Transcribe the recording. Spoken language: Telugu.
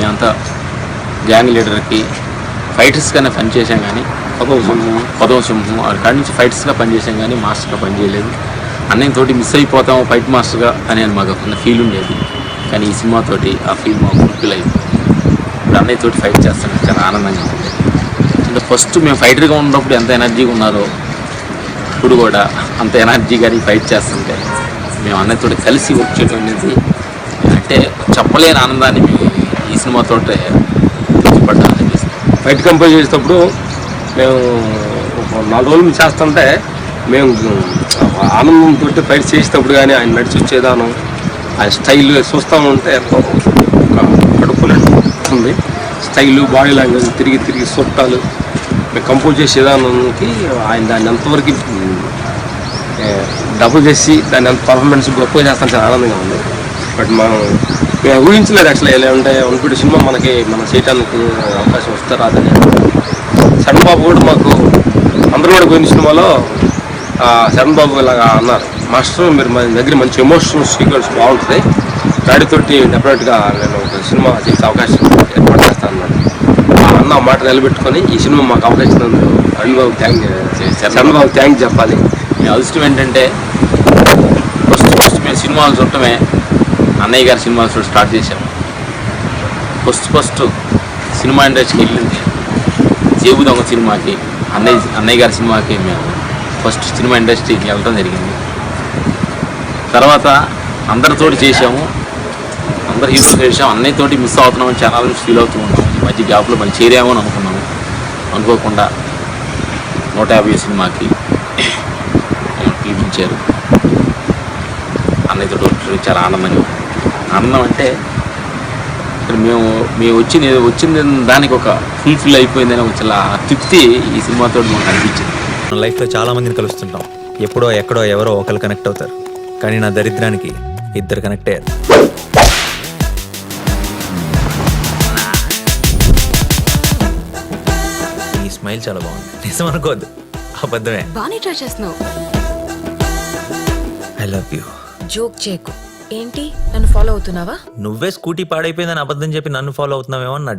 మేమంతా గ్యాంగ్ లీడర్కి ఫైటర్స్గానే పనిచేసాం, కానీ పదవ సింహం అక్కడి నుంచి ఫైటర్స్గా పనిచేసాం, కానీ మాస్టర్గా పనిచేయలేదు. అన్నయ్య తోటి మిస్ అయిపోతాం ఫైట్ మాస్టర్గా అని మాకు ఒక ఫీల్ ఉండేది. కానీ ఈ సినిమాతోటి ఆ ఫీల్ మాకు ఫుల్ఫిల్ అయిపోయింది. ఇప్పుడు అన్నయ్య తోటి ఫైట్ చేస్తాను చాలా ఆనందంగా ఉంది. అంటే ఫస్ట్ మేము ఫైటర్గా ఉన్నప్పుడు ఎంత ఎనర్జీగా ఉన్నారో ఇప్పుడు కూడా అంత ఎనర్జీగా ఫైట్ చేస్తుంటే మేము అన్నయ్యతో కలిసి వచ్చేటువంటిది అంటే చెప్పలేని ఆనందాన్ని ఈ సినిమాతో పడ్డాను అనిపిస్తుంది. ఫైట్ కంపోజ్ చేసేటప్పుడు మేము 4 రోజులు చేస్తుంటే మేము ఆనందంతో ఫైట్ చేసేటప్పుడు కానీ ఆయన నడిచి వచ్చేదానం ఆయన స్టైల్ చూస్తూ ఉంటే ఎంతో కడుపుతుంది. స్టైలు, బాడీ లాంగ్వేజ్, తిరిగి చుట్టాలు మేము కంపోజ్ చేసేదానికి ఆయన దాన్ని ఎంతవరకు డబుల్ చేసి దాన్ని ఎంత పర్ఫార్మెన్స్ గొప్పగా చేస్తాను చాలా ఆనందంగా ఉంది. బట్ మేము ఊహించలేదు యాక్చువల్లీ ఎలా ఉంటే అనుకుంటే సినిమా మనం చేయడానికి అవకాశం వస్తే రాదని. శరణ్ బాబు కూడా మాకు అందరూ కూడా పోయిన సినిమాలో శరణ్ బాబు ఇలాగా అన్నారు, మాస్టర్ మీరు మన దగ్గర మంచి ఎమోషనల్ సీక్వెన్స్ బాగుంటుంది, డాడీతోటి డెఫినెట్గా నేను ఒక సినిమా చేసే అవకాశం ఏర్పాటు చేస్తాను అన్నాడు. అన్న మాట నిలబెట్టుకొని ఈ సినిమా మాకు అవకాశం అరుణ్ బాబు శరణ్ బాబు థ్యాంక్ చెప్పాలి. మీ అదృష్టం ఏంటంటే ఫస్ట్ మేము సినిమాలు చూడటమే అన్నయ్య గారి సినిమాలు చూడ స్టార్ట్ చేసాము. ఫస్ట్ సినిమా ఇండస్ట్రీకి వెళ్ళింది జేబు దొంగ సినిమాకి, అన్నయ్య గారి సినిమాకి మేము ఫస్ట్ సినిమా ఇండస్ట్రీకి వెళ్ళడం జరిగింది. తర్వాత అందరితోటి చేసాము, అందరు హీరోస్ చేసాము. అన్నయ్యతోటి మిస్ అవుతున్నామని చాలా నుంచి ఫీల్ అవుతూ ఉన్నాము. ఈ మధ్య గ్యాప్లో మళ్ళీ చేరామో అని అనుకున్నాము. అనుకోకుండా 150 సినిమాకి పిలిపించారు. అన్నయ్యతో చాలా ఆనందంగా. ఆనందం అంటే ఇక్కడ మేము వచ్చింది దానికి ఒక ఫుల్ఫిల్ అయిపోయిందని ఒక చాలా తృప్తి ఈ సినిమాతో మాకు అనిపించింది. మన లైఫ్లో చాలా మందిని కలుస్తుంటాం. ఎప్పుడో ఎక్కడో ఎవరో ఒకరు కనెక్ట్ అవుతారు. కానీ నా దరిద్రానికి 2 కనెక్ట్ అయ్యారు. ఈ స్మైల్ చాలా బాగుంది. నిజం అనుకోవద్దు, అబద్ధమే. బానే ట్రై చేస్తున్నావు. I love you. జోక్ చేయకు. ఏంటి నన్ను ఫాలో అవుతున్నావా? నువ్వే స్కూటీ పాడైపోయిందని అబద్ధం చెప్పి నన్ను ఫాలో అవుతున్నావేమో నా